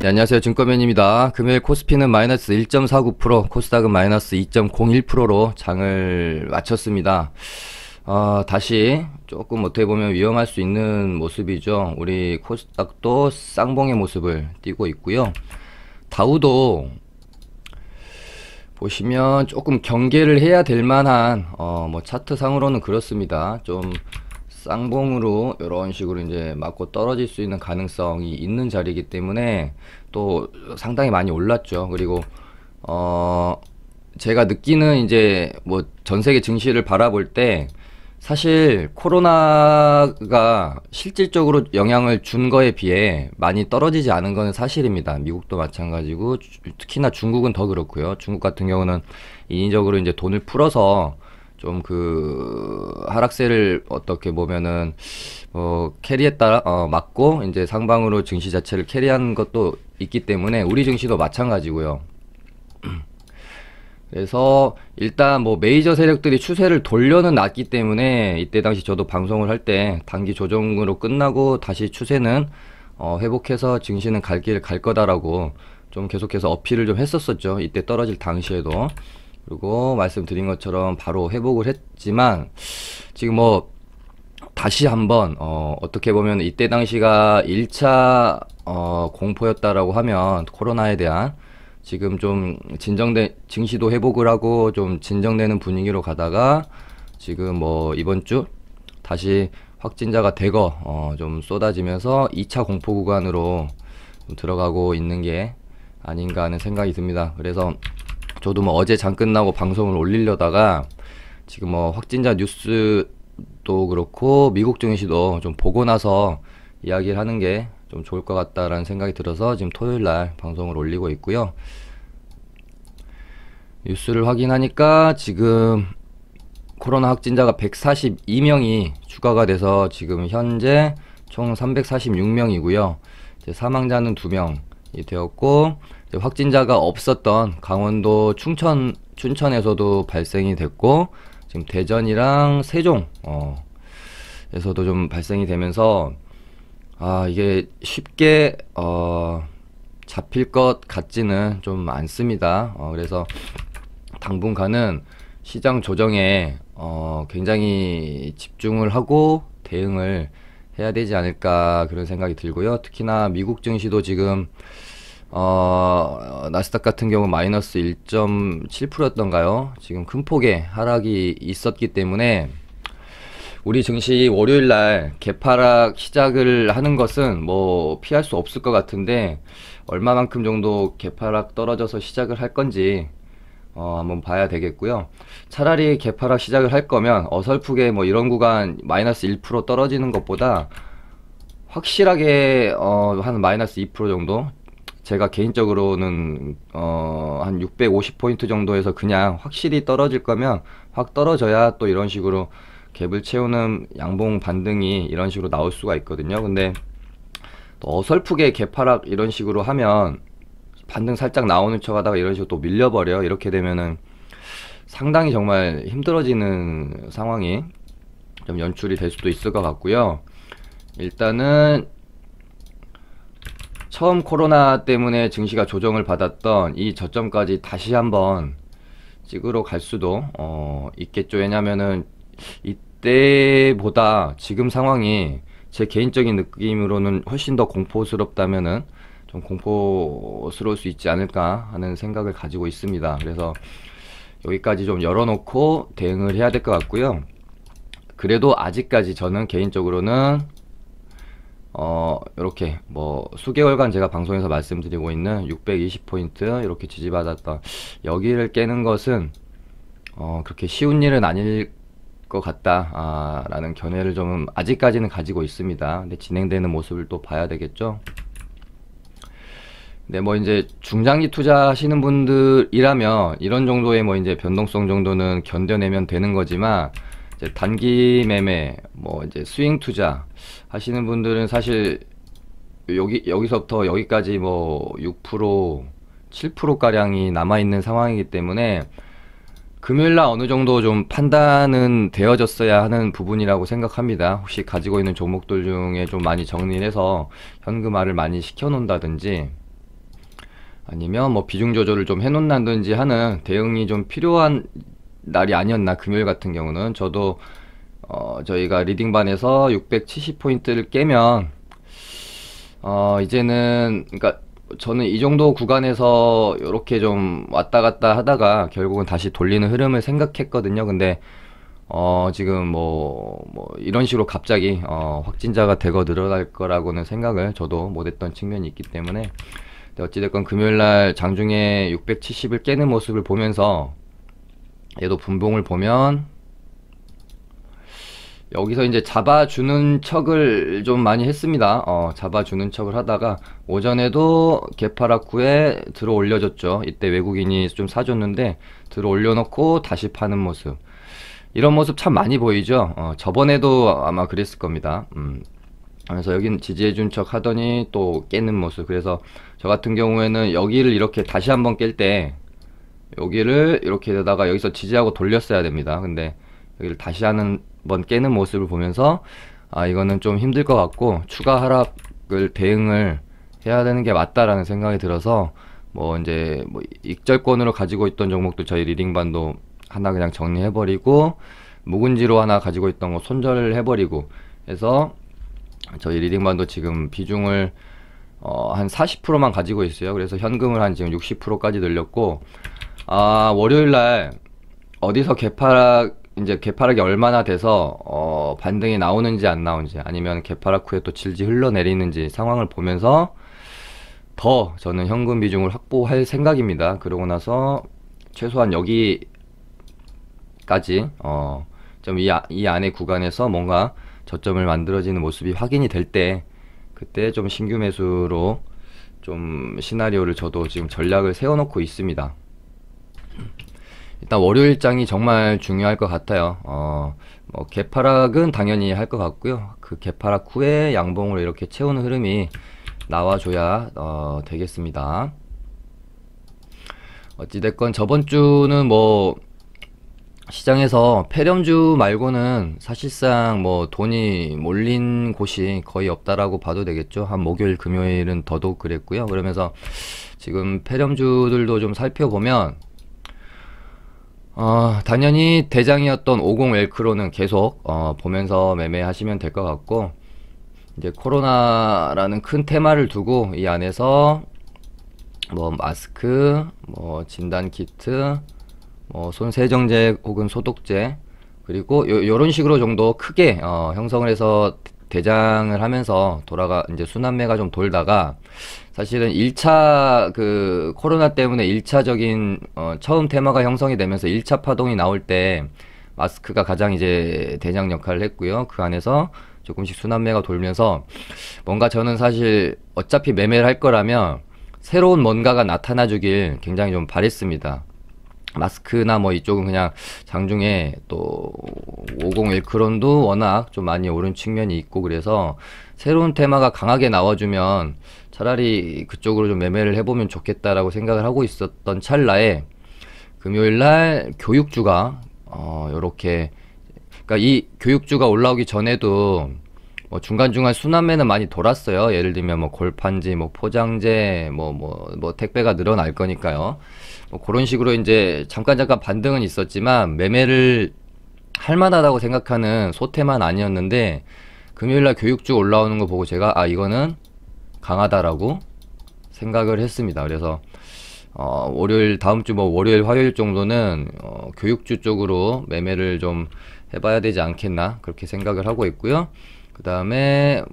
네, 안녕하세요. 증권맨입니다. 금요일 코스피는 마이너스 1.49%, 코스닥은 마이너스 2.01%로 장을 마쳤습니다. 다시 조금 어떻게 보면 위험할 수 있는 모습이죠. 우리 코스닥도 쌍봉의 모습을 띠고 있고요. 다우도 보시면 조금 경계를 해야 될 만한 뭐 차트 상으로는 그렇습니다. 좀 쌍봉으로 이런 식으로 이제 맞고 떨어질 수 있는 가능성이 있는 자리이기 때문에 또 상당히 많이 올랐죠. 그리고 제가 느끼는 이제 뭐 전 세계 증시를 바라볼 때 사실 코로나가 실질적으로 영향을 준 거에 비해 많이 떨어지지 않은 건 사실입니다. 미국도 마찬가지고 특히나 중국은 더 그렇고요. 중국 같은 경우는 인위적으로 이제 돈을 풀어서 좀 그 하락세를 어떻게 보면은 캐리했다 맞고 이제 상방으로 증시 자체를 캐리한 것도 있기 때문에 우리 증시도 마찬가지고요. 그래서 일단 뭐 메이저 세력들이 추세를 돌려는 놨기 때문에 이때 당시 저도 방송을 할 때 단기 조정으로 끝나고 다시 추세는 회복해서 증시는 갈 길 갈 거다라고 좀 계속해서 어필을 좀 했었었죠. 이때 떨어질 당시에도. 그리고 말씀드린 것처럼 바로 회복을 했지만 지금 뭐 다시 한번 어떻게 보면 이때 당시가 1차 공포였다라고 하면 코로나에 대한 지금 좀 증시도 회복을 하고 좀 진정되는 분위기로 가다가 지금 뭐 이번 주 다시 확진자가 대거 좀 쏟아지면서 2차 공포 구간으로 좀 들어가고 있는 게 아닌가 하는 생각이 듭니다. 그래서 저도 뭐 어제 장 끝나고 방송을 올리려다가 지금 뭐 확진자 뉴스도 그렇고 미국 증시도 좀 보고 나서 이야기를 하는 게 좀 좋을 것 같다라는 생각이 들어서 지금 토요일 날 방송을 올리고 있고요. 뉴스를 확인하니까 지금 코로나 확진자가 142명이 추가가 돼서 지금 현재 총 346명이고요. 이제 사망자는 2명이 되었고 확진자가 없었던 강원도 춘천에서도 발생이 됐고 지금 대전이랑 세종 에서도 좀 발생이 되면서 이게 쉽게 잡힐 것 같지는 좀 않습니다. 그래서 당분간은 시장 조정에 굉장히 집중을 하고 대응을 해야 되지 않을까 그런 생각이 들고요. 특히나 미국 증시도 지금 나스닥 같은 경우 마이너스 1.7%였던가요? 지금 큰 폭의 하락이 있었기 때문에 우리 증시 월요일날 개파락 시작을 하는 것은 뭐 피할 수 없을 것 같은데 얼마만큼 정도 개파락 떨어져서 시작을 할 건지 한번 봐야 되겠고요. 차라리 개파락 시작을 할 거면 어설프게 뭐 이런 구간 마이너스 1% 떨어지는 것보다 확실하게 한 마이너스 2% 정도 제가 개인적으로는 한 650포인트 정도에서 그냥 확실히 떨어질 거면 확 떨어져야 또 이런 식으로 갭을 채우는 양봉 반등이 이런 식으로 나올 수가 있거든요. 근데 또 어설프게 갭하락 이런 식으로 하면 반등 살짝 나오는 척 하다가 이런 식으로 또 밀려버려. 이렇게 되면은 상당히 정말 힘들어지는 상황이 좀 연출이 될 수도 있을 것 같고요. 일단은 처음 코로나 때문에 증시가 조정을 받았던 이 저점까지 다시 한번 찍으러 갈 수도 있겠죠. 왜냐면은 이때보다 지금 상황이 제 개인적인 느낌으로는 훨씬 더 공포스럽다면은 좀 공포스러울 수 있지 않을까 하는 생각을 가지고 있습니다. 그래서 여기까지 좀 열어놓고 대응을 해야 될 것 같고요. 그래도 아직까지 저는 개인적으로는 이렇게 뭐 수개월간 제가 방송에서 말씀드리고 있는 620포인트 이렇게 지지받았던 여기를 깨는 것은 그렇게 쉬운 일은 아닐 것 같다 라는 견해를 좀 아직까지는 가지고 있습니다. 근데 진행되는 모습을 또 봐야 되겠죠. 네, 뭐 이제 중장기 투자하시는 분들이라면 이런 정도의 뭐 이제 변동성 정도는 견뎌내면 되는 거지만 이제 단기 매매 뭐 이제 스윙 투자 하시는 분들은 사실 여기서부터 여기까지 뭐 6% 7% 가량이 남아 있는 상황이기 때문에 금요일날 어느 정도 좀 판단은 되어졌어야 하는 부분이라고 생각합니다. 혹시 가지고 있는 종목들 중에 좀 많이 정리를 해서 현금화를 많이 시켜 놓는다든지 아니면 뭐 비중 조절을 좀 해놓는다든지 하는 대응이 좀 필요한 날이 아니었나. 금요일 같은 경우는 저도 저희가 리딩반에서 670포인트를 깨면 이제는, 그러니까 저는 이 정도 구간에서 이렇게 좀 왔다 갔다 하다가 결국은 다시 돌리는 흐름을 생각했거든요. 근데 지금 뭐 이런 식으로 갑자기 확진자가 대거 늘어날 거라고는 생각을 저도 못했던 측면이 있기 때문에. 근데 어찌됐건 금요일날 장중에 670을 깨는 모습을 보면서 얘도 분봉을 보면 여기서 이제 잡아주는 척을 좀 많이 했습니다. 잡아주는 척을 하다가 오전에도 개파락후에 들어 올려줬죠. 이때 외국인이 좀 사줬는데 들어 올려놓고 다시 파는 모습. 이런 모습 참 많이 보이죠. 저번에도 아마 그랬을 겁니다. 그래서 여긴 지지해준 척 하더니 또 깨는 모습. 그래서 저 같은 경우에는 여기를 이렇게 다시 한번 깰 때 여기를 이렇게 되다가 여기서 지지하고 돌렸어야 됩니다. 근데 여기를 다시 한번 깨는 모습을 보면서 이거는 좀 힘들 것 같고 추가 하락을 대응을 해야 되는 게 맞다라는 생각이 들어서 뭐 이제 뭐 익절권으로 가지고 있던 종목도 저희 리딩반도 하나 그냥 정리해버리고 묵은지로 하나 가지고 있던 거 손절을 해버리고 해서 저희 리딩반도 지금 비중을 한 40%만 가지고 있어요. 그래서 현금을 한 지금 60%까지 늘렸고 월요일날 어디서 이제 개파락이 얼마나 돼서 반등이 나오는지 안 나오는지 아니면 개파락 후에 또 질질 흘러내리는지 상황을 보면서 더 저는 현금 비중을 확보할 생각입니다. 그러고 나서 최소한 여기까지 좀 이 안의 구간에서 뭔가 저점을 만들어지는 모습이 확인이 될 때 그때 좀 신규 매수로 좀 시나리오를 저도 지금 전략을 세워놓고 있습니다. 일단 월요일장이 정말 중요할 것 같아요. 뭐 개파락은 당연히 할 것 같고요. 그 개파락 후에 양봉으로 이렇게 채우는 흐름이 나와줘야 되겠습니다. 어찌됐건 저번 주는 뭐 시장에서 폐렴주 말고는 사실상 뭐 돈이 몰린 곳이 거의 없다라고 봐도 되겠죠. 한 목요일 금요일은 더더욱 그랬고요. 그러면서 지금 폐렴주들도 좀 살펴보면 당연히 대장이었던 50 엘크로는 계속 보면서 매매하시면 될 것 같고, 이제 코로나라는 큰 테마를 두고 이 안에서 뭐 마스크, 뭐 진단 키트, 뭐 손 세정제 혹은 소독제, 그리고 요런 식으로 정도 크게 형성을 해서 대장을 하면서 이제 순환매가 좀 돌다가, 사실은 1차 그 코로나 때문에 1차적인 처음 테마가 형성이 되면서 1차 파동이 나올 때 마스크가 가장 이제 대장 역할을 했고요. 그 안에서 조금씩 순환매가 돌면서 뭔가 저는 사실 어차피 매매를 할 거라면 새로운 뭔가가 나타나 주길 굉장히 좀 바랬습니다. 마스크나 뭐 이쪽은 그냥 장중에 또 50 일크론도 워낙 좀 많이 오른 측면이 있고, 그래서 새로운 테마가 강하게 나와주면 차라리 그쪽으로 좀 매매를 해보면 좋겠다라고 생각을 하고 있었던 찰나에 금요일날 교육주가 요렇게, 그러니까 이 교육주가 올라오기 전에도 뭐 중간중간 순환매는 많이 돌았어요. 예를 들면 뭐 골판지, 뭐 포장재, 뭐 택배가 늘어날 거니까요. 뭐 그런 식으로 이제 잠깐 반등은 있었지만 매매를 할 만하다고 생각하는 소태만 아니었는데, 금요일날 교육주 올라오는 거 보고 제가 이거는 강하다라고 생각을 했습니다. 그래서 월요일, 다음 주 뭐 월요일 화요일 정도는 교육주 쪽으로 매매를 좀 해봐야 되지 않겠나 그렇게 생각을 하고 있고요. 그 다음에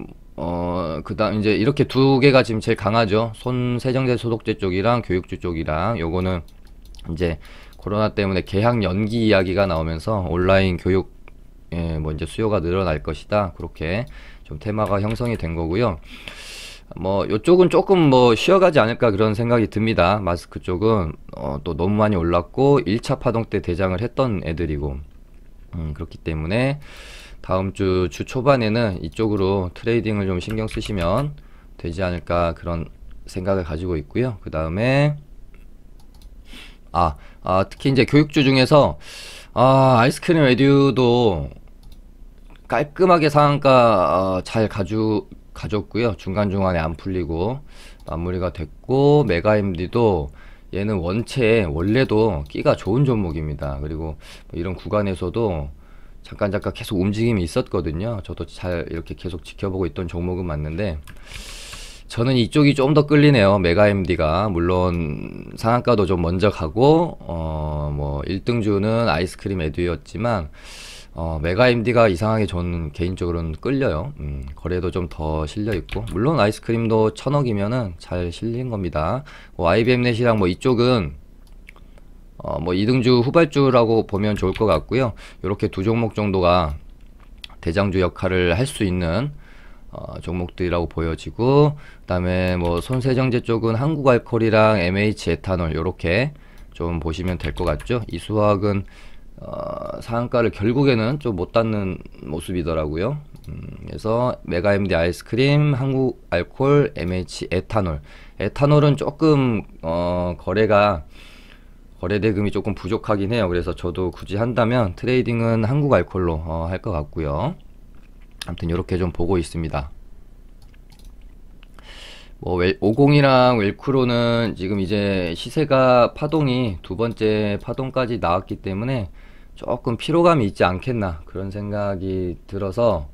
그다음 이제 이렇게 두 개가 지금 제일 강하죠. 손 세정제 소독제 쪽이랑 교육주 쪽이랑. 요거는 이제 코로나 때문에 개학 연기 이야기가 나오면서 온라인 교육 뭐 이제 수요가 늘어날 것이다, 그렇게 좀 테마가 형성이 된 거고요. 뭐 요쪽은 조금 뭐 쉬어가지 않을까 그런 생각이 듭니다. 마스크 쪽은 또 너무 많이 올랐고 1차 파동 때 대장을 했던 애들이고, 그렇기 때문에 다음 주 초반에는 이쪽으로 트레이딩을 좀 신경 쓰시면 되지 않을까 그런 생각을 가지고 있고요. 그 다음에 특히 이제 교육주 중에서 아이스크림 에듀도 깔끔하게 상한가 잘 가졌고요. 중간중간에 안 풀리고 마무리가 됐고, 메가MD도 얘는 원래도 끼가 좋은 종목입니다. 그리고 뭐 이런 구간에서도 잠깐 계속 움직임이 있었거든요. 저도 잘 이렇게 계속 지켜보고 있던 종목은 맞는데, 저는 이쪽이 좀 더 끌리네요. 메가MD가 물론 상한가도 좀 먼저 가고 뭐 1등주는 아이스크림 에듀였지만 메가MD가 이상하게 저는 개인적으로는 끌려요. 거래도 좀 더 실려 있고, 물론 아이스크림도 1000억이면은 잘 실린 겁니다. IBM넷이랑 뭐 이쪽은 뭐 2등주 후발주라고 보면 좋을 것 같고요. 이렇게 두 종목 정도가 대장주 역할을 할 수 있는 종목들이라고 보여지고, 그 다음에 뭐 손세정제 쪽은 한국알코올이랑 MH 에탄올 요렇게 좀 보시면 될 것 같죠. 이 수학은 상한가를 결국에는 좀 못 닿는 모습이더라고요. 그래서 메가MD 아이스크림, 한국알코올, MH 에탄올은 조금 거래 대금이 조금 부족하긴 해요. 그래서 저도 굳이 한다면 트레이딩은 한국알코올로 할 것 같고요. 아무튼 이렇게 좀 보고 있습니다. 뭐 50이랑 웰크로는 지금 이제 시세가 파동이 두 번째 파동까지 나왔기 때문에 조금 피로감이 있지 않겠나 그런 생각이 들어서,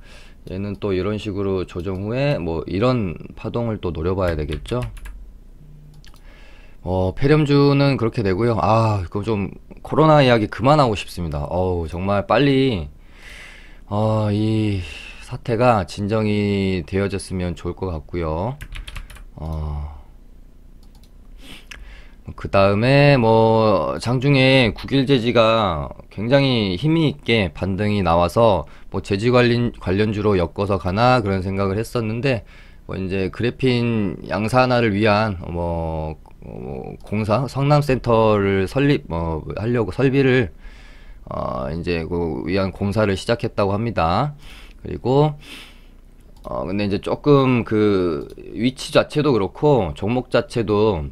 얘는 또 이런 식으로 조정 후에 뭐 이런 파동을 또 노려봐야 되겠죠. 폐렴주는 그렇게 되고요. 그거 좀 코로나 이야기 그만하고 싶습니다. 정말 빨리 이 사태가 진정이 되어졌으면 좋을 것 같고요. 그 다음에 뭐 장중에 국일제지가 굉장히 힘이 있게 반등이 나와서 뭐 제지 관련주로 엮어서 가나 그런 생각을 했었는데, 뭐 이제 그래핀 양산화를 위한 공사 성남센터를 하려고 설비를 이제 그 위한 공사를 시작했다고 합니다. 그리고 근데 이제 조금 그 위치 자체도 그렇고 종목 자체도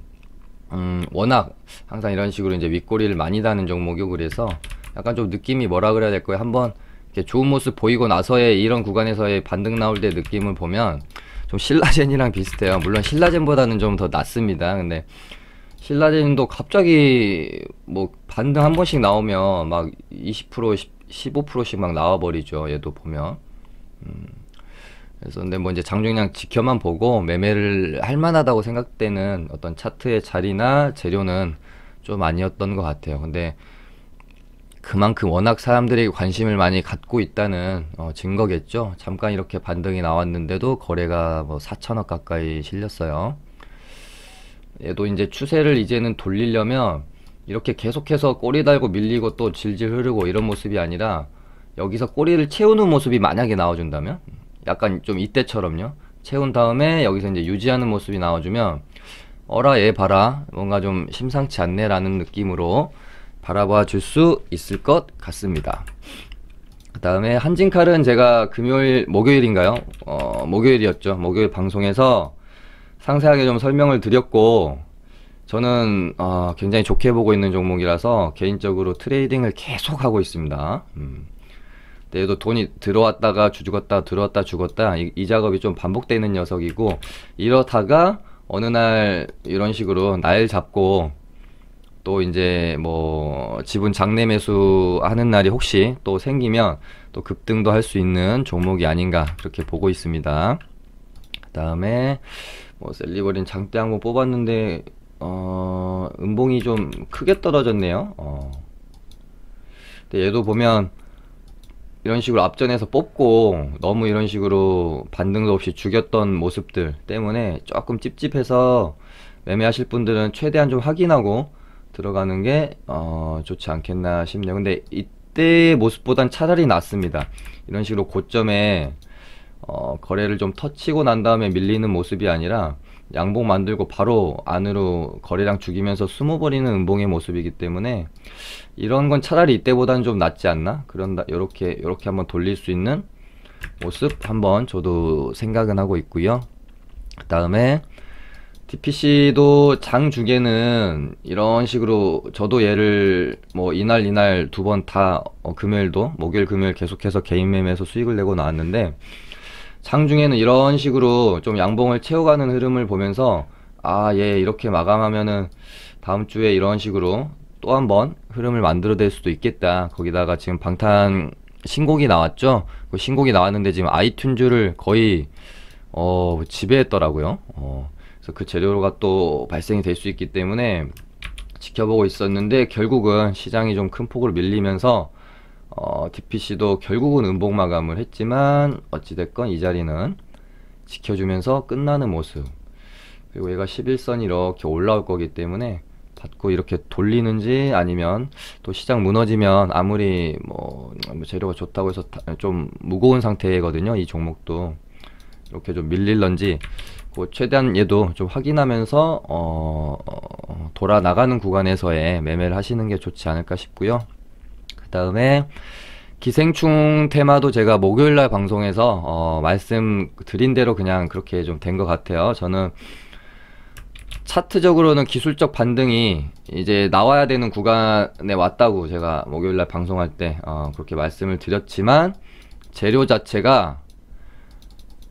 워낙 항상 이런 식으로 이제 윗꼬리를 많이 다는 종목이고, 그래서 약간 좀 느낌이 뭐라 그래야 될까요? 한번 이렇게 좋은 모습 보이고 나서의 이런 구간에서의 반등 나올 때 느낌을 보면 좀 신라젠이랑 비슷해요. 물론 신라젠보다는 좀 더 낫습니다. 근데 신라젠도 갑자기 뭐 반등 한 번씩 나오면 막 20%, 15%씩 막 나와버리죠. 얘도 보면. 그래서 근데 뭐 이제 장중량 지켜만 보고 매매를 할 만하다고 생각되는 어떤 차트의 자리나 재료는 좀 아니었던 것 같아요. 근데 그만큼 워낙 사람들이 관심을 많이 갖고 있다는 증거겠죠. 잠깐 이렇게 반등이 나왔는데도 거래가 뭐 4천억 가까이 실렸어요. 얘도 이제 추세를 이제는 돌리려면 이렇게 계속해서 꼬리 달고 밀리고 또 질질 흐르고 이런 모습이 아니라, 여기서 꼬리를 채우는 모습이 만약에 나와준다면, 약간 좀 이때처럼요, 채운 다음에 여기서 이제 유지하는 모습이 나와주면 어라 얘 봐라 뭔가 좀 심상치 않네 라는 느낌으로 바라봐 줄 수 있을 것 같습니다. 그 다음에 한진칼은 제가 목요일인가요? 목요일이었죠. 목요일 방송에서 상세하게 좀 설명을 드렸고, 저는 굉장히 좋게 보고 있는 종목이라서 개인적으로 트레이딩을 계속 하고 있습니다. 얘도 돈이 들어왔다가 죽었다 들어왔다 죽었다 이 작업이 좀 반복되는 녀석이고, 이러다가 어느 날 이런 식으로 날 잡고 또 이제 뭐 지분 장내 매수 하는 날이 혹시 또 생기면 또 급등도 할 수 있는 종목이 아닌가 그렇게 보고 있습니다. 그 다음에 뭐 셀리버린 장대 한번 뽑았는데 음봉이 좀 크게 떨어졌네요. 근데 얘도 보면 이런 식으로 앞전에서 뽑고 너무 이런 식으로 반등도 없이 죽였던 모습들 때문에 조금 찝찝해서 매매하실 분들은 최대한 좀 확인하고 들어가는 게 좋지 않겠나 싶네요. 근데 이때의 모습보단 차라리 낫습니다. 이런 식으로 고점에 거래를 좀 터치고 난 다음에 밀리는 모습이 아니라 양봉 만들고 바로 안으로 거래량 죽이면서 숨어버리는 음봉의 모습이기 때문에 이런 건 차라리 이때보다는 좀 낫지 않나? 요렇게 한번 돌릴 수 있는 모습 한번 저도 생각은 하고 있고요. 그 다음에 TPC도 장 주게는 이런 식으로 저도 얘를 뭐 이날 두 번 다 금요일도 목요일 금요일 계속해서 개인 매매에서 수익을 내고 나왔는데, 장중에는 이런 식으로 좀 양봉을 채워가는 흐름을 보면서 아, 얘 이렇게 마감하면은 다음 주에 이런 식으로 또 한 번 흐름을 만들어낼 수도 있겠다. 거기다가 지금 방탄 신곡이 나왔죠. 그 신곡이 나왔는데 지금 아이튠즈를 거의 지배했더라고요. 그래서 그 재료가 또 발생이 될 수 있기 때문에 지켜보고 있었는데 결국은 시장이 좀 큰 폭으로 밀리면서 DPC도 결국은 음봉 마감을 했지만 어찌됐건 이 자리는 지켜주면서 끝나는 모습. 그리고 얘가 11선이 이렇게 올라올 거기 때문에 받고 이렇게 돌리는지 아니면 또 시장 무너지면 아무리 뭐 재료가 좋다고 해서 좀 무거운 상태거든요. 이 종목도 이렇게 좀 밀릴런지 최대한 얘도 좀 확인하면서 돌아 나가는 구간에서의 매매를 하시는 게 좋지 않을까 싶고요. 그 다음에 기생충 테마도 제가 목요일날 방송에서 말씀드린 대로 그냥 그렇게 좀 된 것 같아요. 저는 차트적으로는 기술적 반등이 이제 나와야 되는 구간에 왔다고 제가 목요일날 방송할 때 그렇게 말씀을 드렸지만 재료 자체가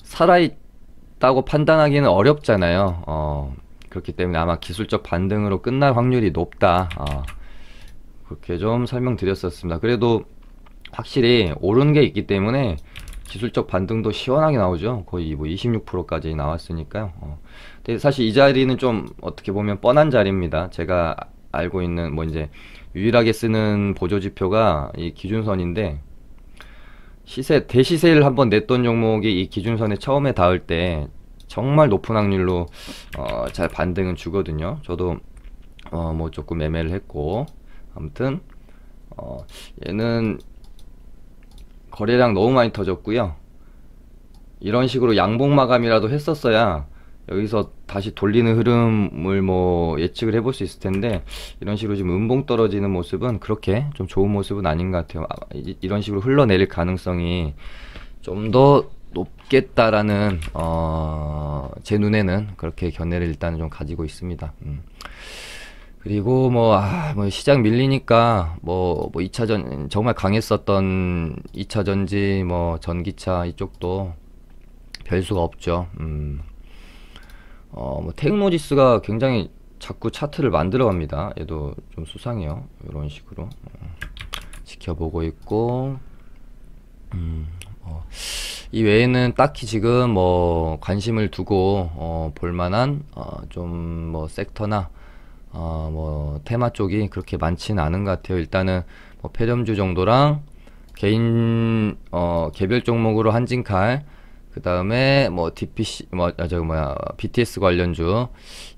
살아있다고 판단하기는 어렵잖아요. 그렇기 때문에 아마 기술적 반등으로 끝날 확률이 높다. 그렇게 좀 설명드렸었습니다. 그래도 확실히 오르는 게 있기 때문에 기술적 반등도 시원하게 나오죠. 거의 뭐 26%까지 나왔으니까요. 근데 사실 이 자리는 좀 어떻게 보면 뻔한 자리입니다. 제가 알고 있는 뭐 이제 유일하게 쓰는 보조 지표가 이 기준선인데 대시세를 한번 냈던 종목이 이 기준선에 처음에 닿을 때 정말 높은 확률로 잘 반등은 주거든요. 저도 뭐 조금 매매를 했고 아무튼 얘는 거래량 너무 많이 터졌고요. 이런 식으로 양봉 마감이라도 했었어야 여기서 다시 돌리는 흐름을 뭐 예측을 해볼 수 있을 텐데 이런 식으로 지금 음봉 떨어지는 모습은 그렇게 좀 좋은 모습은 아닌 것 같아요. 이런 식으로 흘러내릴 가능성이 좀 더 높겠다라는 제 눈에는 그렇게 견해를 일단은 좀 가지고 있습니다. 그리고 뭐 시장 밀리니까 뭐 2차전 정말 강했었던 2차전지 뭐 전기차 이쪽도 별수가 없죠. 뭐 테크노지스가 굉장히 자꾸 차트를 만들어 갑니다. 얘도 좀 수상해요. 이런 식으로 지켜보고 있고 이 외에는 딱히 지금 뭐 관심을 두고 볼만한 좀 뭐 섹터나 뭐 테마 쪽이 그렇게 많지는 않은 것 같아요. 일단은 뭐 폐렴주 정도랑 개인 개별 종목으로 한진칼, 그 다음에 뭐 DPC BTS 관련주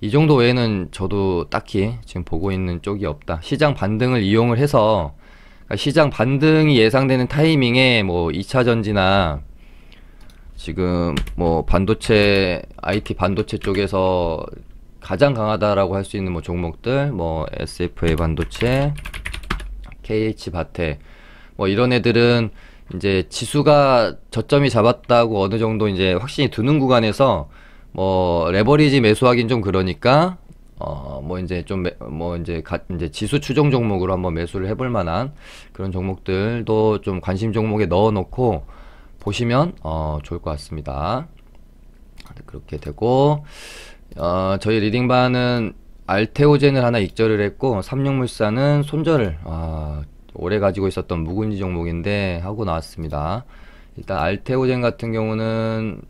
이 정도 외에는 저도 딱히 지금 보고 있는 쪽이 없다. 시장 반등을 이용을 해서 그러니까 시장 반등이 예상되는 타이밍에 뭐 2차 전지나 지금 뭐 반도체 IT 반도체 쪽에서 가장 강하다라고 할 수 있는 뭐 종목들 뭐 SFA 반도체, KH 바텍 뭐 이런 애들은 이제 지수가 저점이 잡았다고 어느 정도 이제 확신이 드는 구간에서 뭐 레버리지 매수하긴 좀 그러니까 뭐 이제 좀 이제 지수 추종 종목으로 한번 매수를 해볼 만한 그런 종목들도 좀 관심 종목에 넣어 놓고 보시면 좋을 것 같습니다. 그렇게 되고 저희 리딩반은 알테오젠을 하나 익절을 했고 삼육물산은 손절을 오래 가지고 있었던 묵은지 종목인데 하고 나왔습니다. 일단 알테오젠 같은 경우는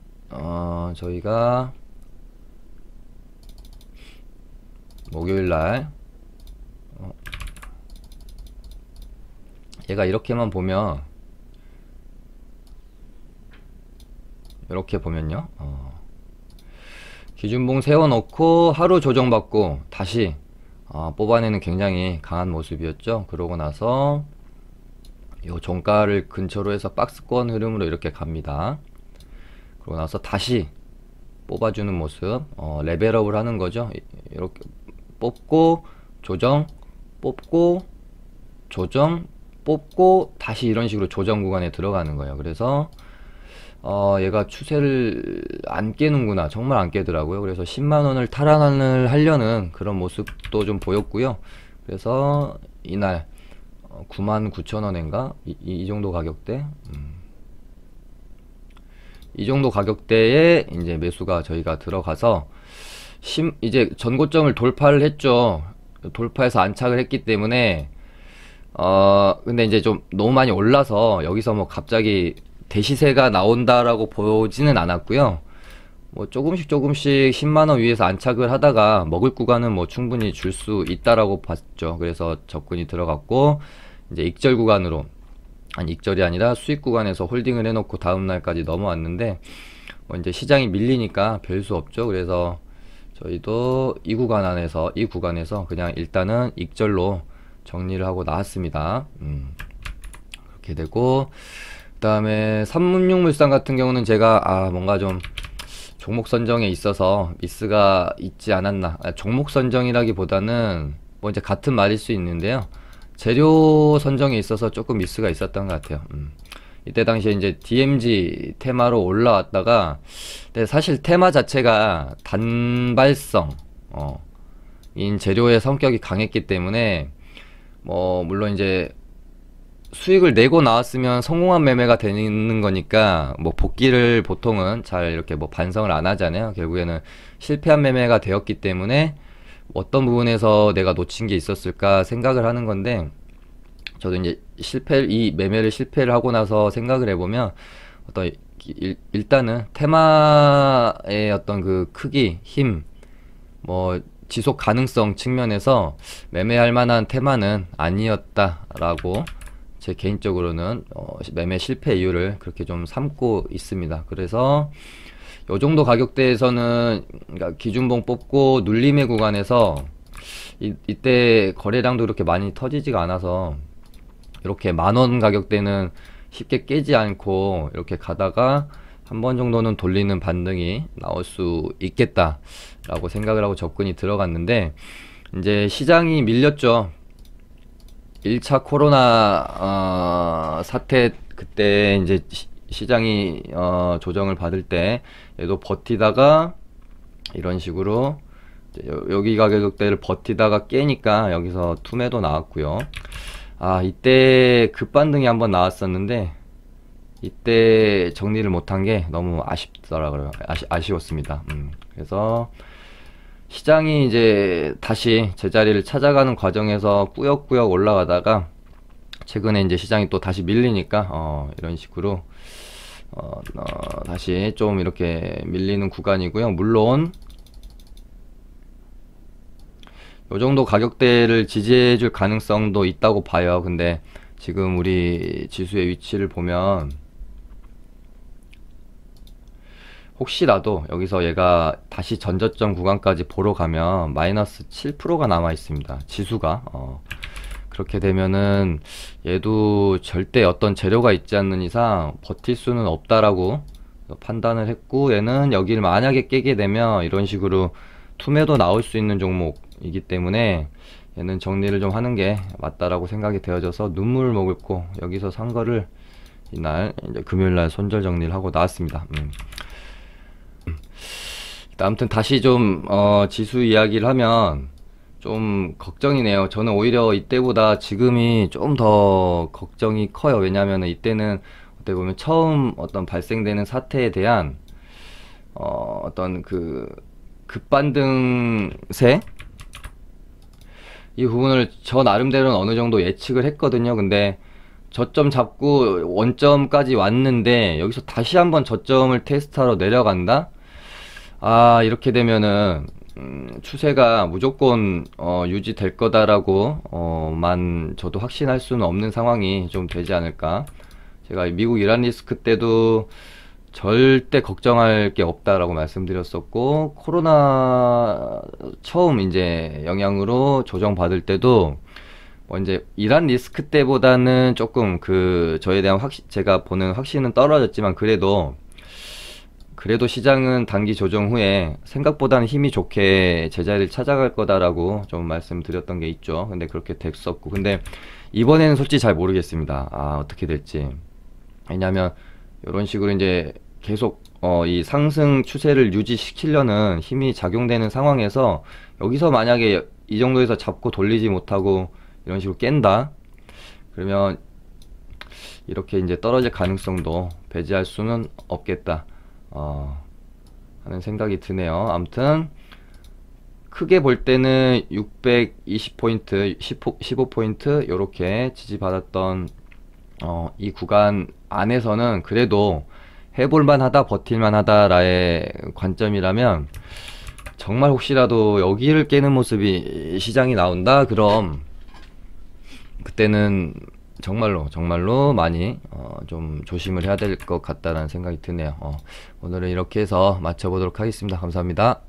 저희가 목요일날 얘가 이렇게만 보면 이렇게 보면요 기준봉 세워놓고 하루 조정받고 다시 뽑아내는 굉장히 강한 모습이었죠. 그러고 나서 요 종가를 근처로 해서 박스권 흐름으로 이렇게 갑니다. 그러고 나서 다시 뽑아주는 모습, 레벨업을 하는 거죠. 이렇게 뽑고 조정, 뽑고 조정, 뽑고 다시 이런 식으로 조정 구간에 들어가는 거예요. 그래서 얘가 추세를 안 깨는구나, 정말 안 깨더라고요. 그래서 10만원을 탈환을 하려는 그런 모습도 좀 보였고요. 그래서 이날 99,000원인가 이 정도 가격대 이 정도 가격대에 이제 매수가 저희가 들어가서 이제 전고점을 돌파를 했죠. 돌파해서 안착을 했기 때문에 근데 이제 좀 너무 많이 올라서 여기서 뭐 갑자기 대시세가 나온다라고 보지는 않았고요. 뭐 조금씩 10만원 위에서 안착을 하다가 먹을 구간은 뭐 충분히 줄 수 있다라고 봤죠. 그래서 접근이 들어갔고, 이제 익절 구간으로, 아니 익절이 아니라 수익 구간에서 홀딩을 해놓고 다음날까지 넘어왔는데, 뭐 이제 시장이 밀리니까 별 수 없죠. 그래서 저희도 이 구간에서 그냥 일단은 익절로 정리를 하고 나왔습니다. 그렇게 되고, 그 다음에 삼문육물산 같은 경우는 제가 뭔가 좀 종목 선정에 있어서 미스가 있지 않았나. 종목 선정이라기보다는 뭐 이제 같은 말일 수 있는데요, 재료 선정에 있어서 조금 미스가 있었던 것 같아요. 이때 당시에 이제 DMZ 테마로 올라왔다가, 근데 사실 테마 자체가 단발성 인 재료의 성격이 강했기 때문에 뭐 물론 이제 수익을 내고 나왔으면 성공한 매매가 되는 거니까 뭐 복귀를 보통은 잘 이렇게 뭐 반성을 안 하잖아요. 결국에는 실패한 매매가 되었기 때문에 어떤 부분에서 내가 놓친 게 있었을까 생각을 하는 건데, 저도 이제 이 매매를 실패를 하고 나서 생각을 해보면 일단은 테마의 어떤 그 크기, 힘, 뭐 지속 가능성 측면에서 매매할 만한 테마는 아니었다라고 제 개인적으로는 매매 실패 이유를 그렇게 좀 삼고 있습니다. 그래서 요 정도 가격대에서는, 그러니까 기준봉 뽑고 눌림의 구간에서 이때 거래량도 그렇게 많이 터지지가 않아서 이렇게 만원 가격대는 쉽게 깨지 않고 이렇게 가다가 한 번 정도는 돌리는 반등이 나올 수 있겠다 라고 생각을 하고 접근이 들어갔는데, 이제 시장이 밀렸죠. 1차 코로나 사태 그때 이제 시장이 조정을 받을 때 얘도 버티다가 이런 식으로 여기 가격대를 버티다가 깨니까 여기서 투매도 나왔고요. 이때 급반등이 한번 나왔었는데 이때 정리를 못한 게 너무 아쉽더라고요. 아쉬웠습니다. 그래서 시장이 이제 다시 제자리를 찾아가는 과정에서 꾸역꾸역 올라가다가 최근에 이제 시장이 또 다시 밀리니까 이런 식으로 다시 좀 이렇게 밀리는 구간이고요. 물론 요 정도 가격대를 지지해 줄 가능성도 있다고 봐요. 근데 지금 우리 지수의 위치를 보면 혹시라도 여기서 얘가 다시 전저점 구간까지 보러 가면 마이너스 7%가 남아 있습니다. 지수가. 그렇게 되면은 얘도 절대 어떤 재료가 있지 않는 이상 버틸 수는 없다라고 판단을 했고, 얘는 여기를 만약에 깨게 되면 이런 식으로 투매도 나올 수 있는 종목이기 때문에 얘는 정리를 좀 하는 게 맞다라고 생각이 되어져서 눈물 머금고 여기서 산 거를 이날 이제 금요일날 손절 정리를 하고 나왔습니다. 아무튼 다시 좀 지수 이야기를 하면 좀 걱정이네요. 저는 오히려 이때보다 지금이 좀 더 걱정이 커요. 왜냐하면 이때는 어떻게 보면 처음 어떤 발생되는 사태에 대한 어떤 그 급반등세 이 부분을 저 나름대로는 어느 정도 예측을 했거든요. 근데 저점 잡고 원점까지 왔는데 여기서 다시 한번 저점을 테스트하러 내려간다? 이렇게 되면은 추세가 무조건 유지될 거다라고 만 저도 확신할 수는 없는 상황이 좀 되지 않을까. 제가 미국 이란 리스크 때도 절대 걱정할 게 없다라고 말씀드렸었고, 코로나 처음 이제 영향으로 조정받을 때도 뭐 이제 이란 리스크 때보다는 조금 저에 대한 제가 보는 확신은 떨어졌지만 그래도 시장은 단기 조정 후에 생각보다는 힘이 좋게 제자리를 찾아갈 거다라고 좀 말씀드렸던 게 있죠. 근데 그렇게 됐었고, 근데 이번에는 솔직히 잘 모르겠습니다. 어떻게 될지. 왜냐면 이런 식으로 이제 계속 이 상승 추세를 유지시키려는 힘이 작용되는 상황에서 여기서 만약에 이 정도에서 잡고 돌리지 못하고 이런 식으로 깬다, 그러면 이렇게 이제 떨어질 가능성도 배제할 수는 없겠다 하는 생각이 드네요. 아무튼 크게 볼 때는 620포인트, 15포인트 요렇게 지지받았던 이 구간 안에서는 그래도 해볼만 하다, 버틸만 하다라의 관점이라면, 정말 혹시라도 여기를 깨는 모습이 시장이 나온다 그럼 그때는 정말로 많이 좀 조심을 해야 될 것 같다는 생각이 드네요. 오늘은 이렇게 해서 마쳐보도록 하겠습니다. 감사합니다.